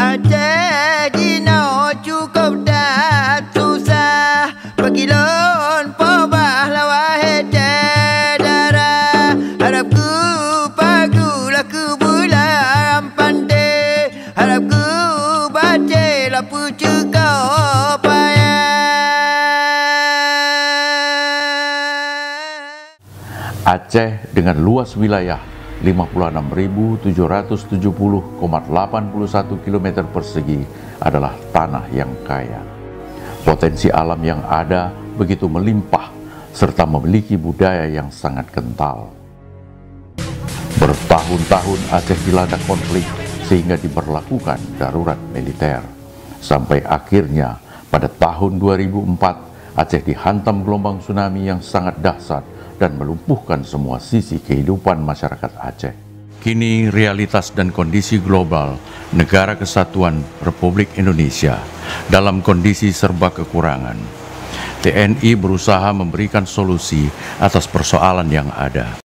Aceh Dino cukup dah susah Pagilon pobah lawah darah Harapku pagulah ku bulan pandai Harapku baca lapu cukup Aceh dengan luas wilayah 56.770,81 km persegi adalah tanah yang kaya. Potensi alam yang ada begitu melimpah serta memiliki budaya yang sangat kental. Bertahun-tahun Aceh dilanda konflik sehingga diberlakukan darurat militer. Sampai akhirnya pada tahun 2004 Aceh dihantam gelombang tsunami yang sangat dahsyat dan melumpuhkan semua sisi kehidupan masyarakat Aceh. Kini realitas dan kondisi global Negara Kesatuan Republik Indonesia dalam kondisi serba kekurangan. TNI berusaha memberikan solusi atas persoalan yang ada.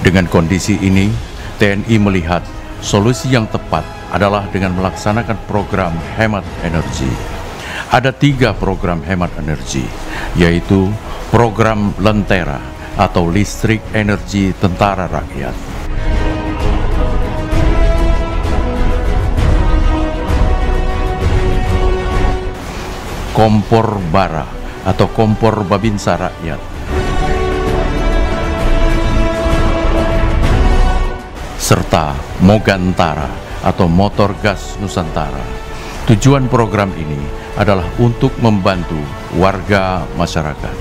Dengan kondisi ini, TNI melihat solusi yang tepat adalah dengan melaksanakan program hemat energi. Ada 3 program hemat energi, yaitu program Lentera atau Listrik Energi Tentara Rakyat, Kompor Bara atau Kompor Babinsa Rakyat, serta Mogantara atau Motor Gas Nusantara. Tujuan program ini adalah untuk membantu warga masyarakat.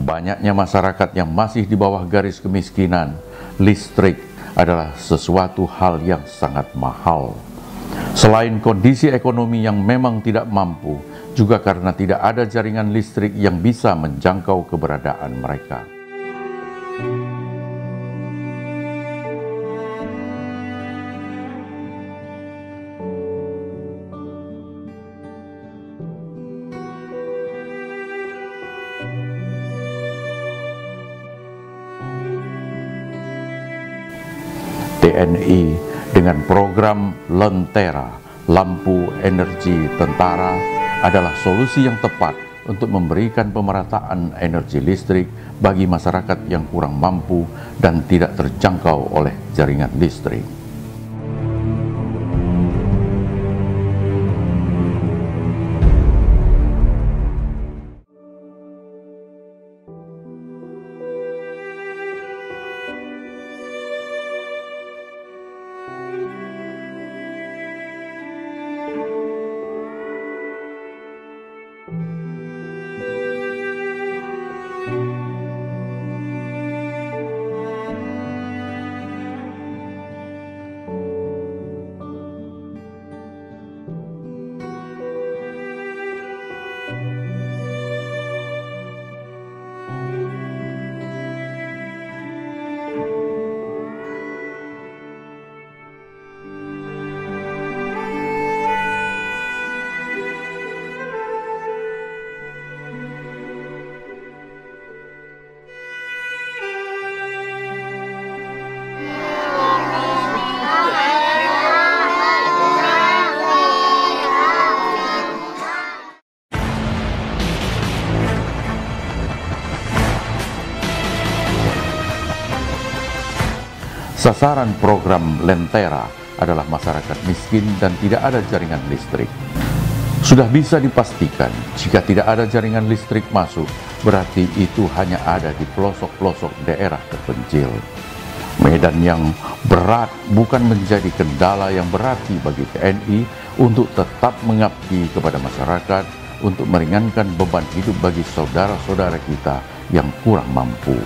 Banyaknya masyarakat yang masih di bawah garis kemiskinan, listrik adalah sesuatu hal yang sangat mahal. Selain kondisi ekonomi yang memang tidak mampu, juga karena tidak ada jaringan listrik yang bisa menjangkau keberadaan mereka. TNI dengan program Lentera, lampu energi tentara, adalah solusi yang tepat untuk memberikan pemerataan energi listrik bagi masyarakat yang kurang mampu dan tidak terjangkau oleh jaringan listrik. Sasaran program Lentera adalah masyarakat miskin dan tidak ada jaringan listrik. Sudah bisa dipastikan jika tidak ada jaringan listrik masuk, berarti itu hanya ada di pelosok-pelosok daerah terpencil. Medan yang berat bukan menjadi kendala yang berarti bagi TNI untuk tetap mengabdi kepada masyarakat untuk meringankan beban hidup bagi saudara-saudara kita yang kurang mampu.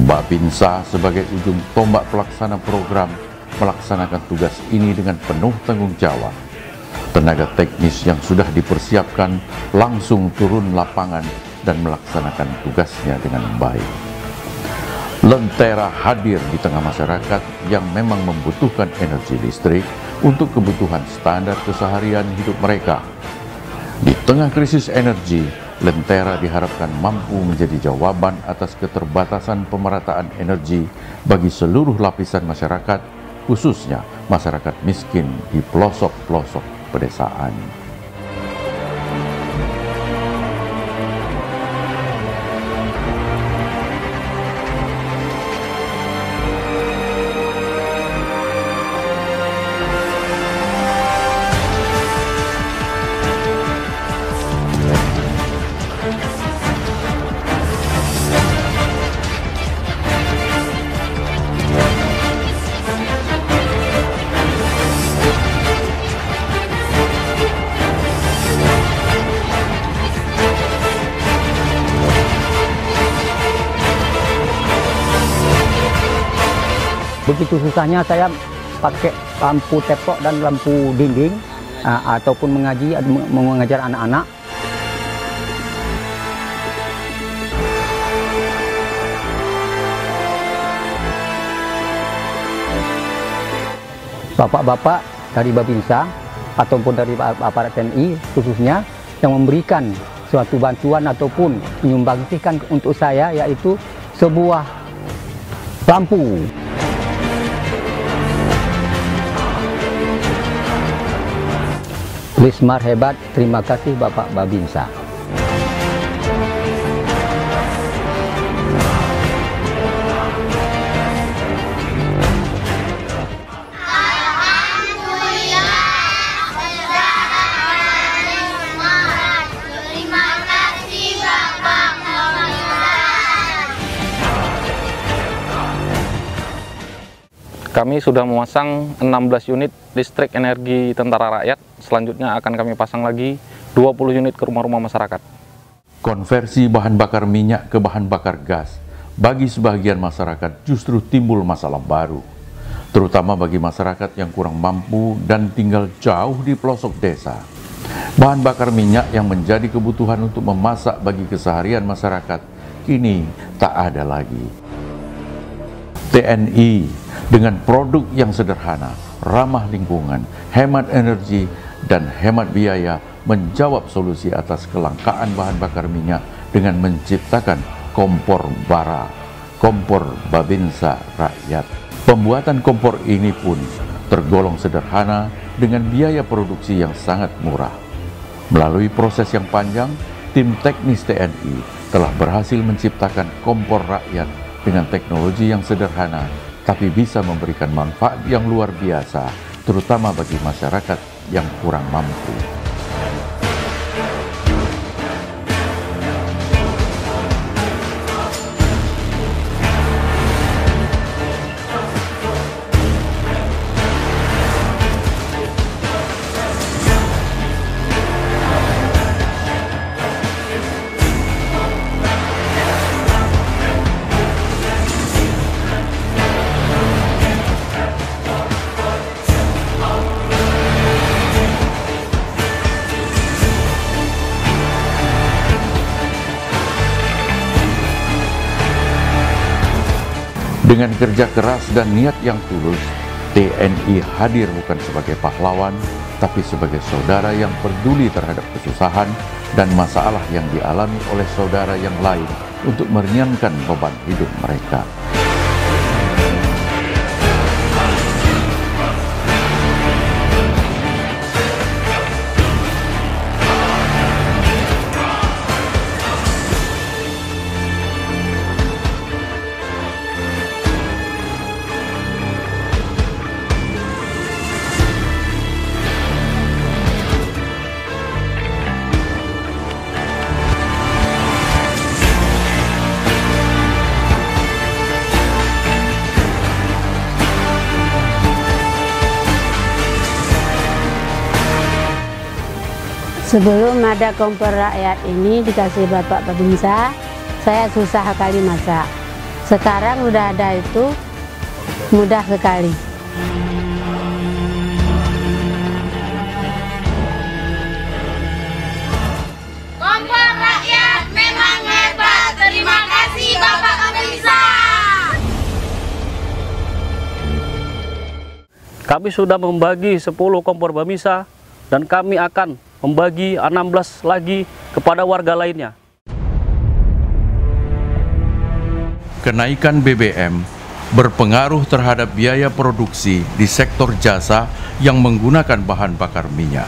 Babinsa sebagai ujung tombak pelaksana program melaksanakan tugas ini dengan penuh tanggung jawab. Tenaga teknis yang sudah dipersiapkan langsung turun lapangan dan melaksanakan tugasnya dengan baik. Lentera hadir di tengah masyarakat yang memang membutuhkan energi listrik untuk kebutuhan standar keseharian hidup mereka. Di tengah krisis energi, Lentera diharapkan mampu menjadi jawaban atas keterbatasan pemerataan energi bagi seluruh lapisan masyarakat, khususnya masyarakat miskin di pelosok-pelosok pedesaan. Begitu susahnya saya pakai lampu tepok dan lampu dinding ataupun mengajar anak-anak. Bapak-bapak dari Babinsa ataupun dari aparat TNI khususnya yang memberikan suatu bantuan ataupun menyumbangsikan untuk saya, yaitu sebuah lampu. Lismar hebat, terima kasih Bapak Babinsa. Kami sudah memasang 16 unit listrik energi Tentara Rakyat. Selanjutnya akan kami pasang lagi 20 unit ke rumah-rumah masyarakat. Konversi bahan bakar minyak ke bahan bakar gas bagi sebagian masyarakat justru timbul masalah baru, terutama bagi masyarakat yang kurang mampu dan tinggal jauh di pelosok desa. Bahan bakar minyak yang menjadi kebutuhan untuk memasak bagi keseharian masyarakat kini tak ada lagi. TNI dengan produk yang sederhana, ramah lingkungan, hemat energi, dan hemat biaya menjawab solusi atas kelangkaan bahan bakar minyak dengan menciptakan kompor bara, kompor Babinsa Rakyat. Pembuatan kompor ini pun tergolong sederhana dengan biaya produksi yang sangat murah. Melalui proses yang panjang, tim teknis TNI telah berhasil menciptakan kompor rakyat dengan teknologi yang sederhana, tapi bisa memberikan manfaat yang luar biasa, terutama bagi masyarakat yang kurang mampu. Dengan kerja keras dan niat yang tulus, TNI hadir bukan sebagai pahlawan, tapi sebagai saudara yang peduli terhadap kesusahan dan masalah yang dialami oleh saudara yang lain untuk meringankan beban hidup mereka. Sebelum ada kompor rakyat ini dikasih Bapak Babinsa, saya susah sekali masak. Sekarang udah ada itu, mudah sekali. Kompor rakyat memang hebat. Terima kasih Bapak Babinsa. Kami sudah membagi 10 kompor Babinsa dan kami akan membagi 16 lagi kepada warga lainnya. Kenaikan BBM berpengaruh terhadap biaya produksi di sektor jasa yang menggunakan bahan bakar minyak.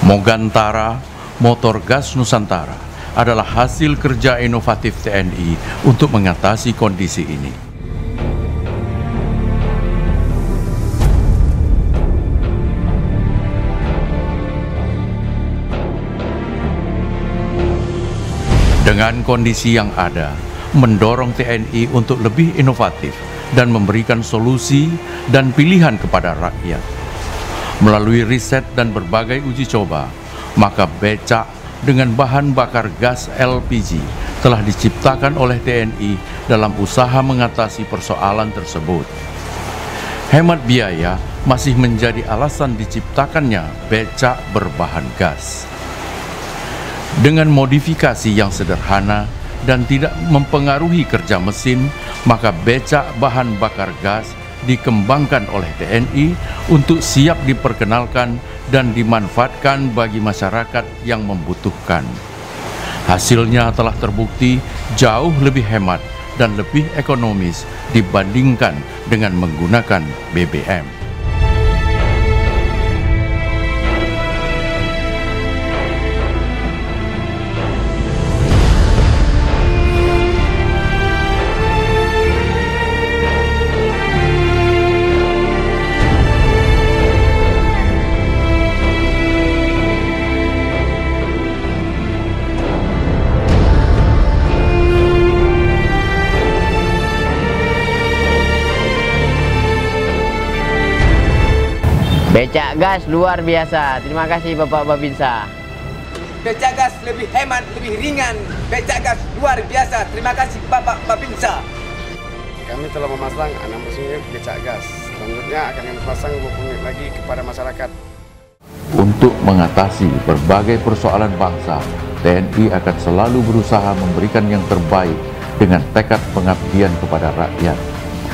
Mogantara, motor gas Nusantara, adalah hasil kerja inovatif TNI untuk mengatasi kondisi ini. Dengan kondisi yang ada, mendorong TNI untuk lebih inovatif dan memberikan solusi dan pilihan kepada rakyat. Melalui riset dan berbagai uji coba, maka becak dengan bahan bakar gas LPG telah diciptakan oleh TNI dalam usaha mengatasi persoalan tersebut. Hemat biaya masih menjadi alasan diciptakannya becak berbahan gas. Dengan modifikasi yang sederhana dan tidak mempengaruhi kerja mesin, maka becak bahan bakar gas dikembangkan oleh TNI untuk siap diperkenalkan dan dimanfaatkan bagi masyarakat yang membutuhkan. Hasilnya telah terbukti jauh lebih hemat dan lebih ekonomis dibandingkan dengan menggunakan BBM. Becak gas luar biasa. Terima kasih Bapak Babinsa. Becak gas lebih hemat, lebih ringan. Becak gas luar biasa. Terima kasih Bapak Babinsa. Kami telah memasang 16 unit becak gas. Selanjutnya akan kami pasang 20 unit lagi kepada masyarakat. Untuk mengatasi berbagai persoalan bangsa, TNI akan selalu berusaha memberikan yang terbaik dengan tekad pengabdian kepada rakyat,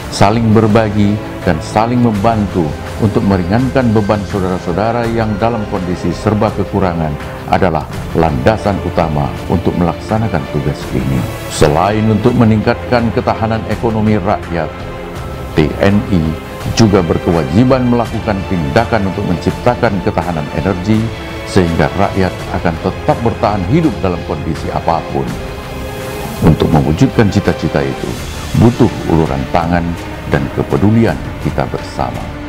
saling berbagi dan saling membantu untuk meringankan beban saudara-saudara yang dalam kondisi serba kekurangan adalah landasan utama untuk melaksanakan tugas ini. Selain untuk meningkatkan ketahanan ekonomi rakyat, TNI juga berkewajiban melakukan tindakan untuk menciptakan ketahanan energi sehingga rakyat akan tetap bertahan hidup dalam kondisi apapun. Untuk mewujudkan cita-cita itu, butuh uluran tangan dan kepedulian kita bersama.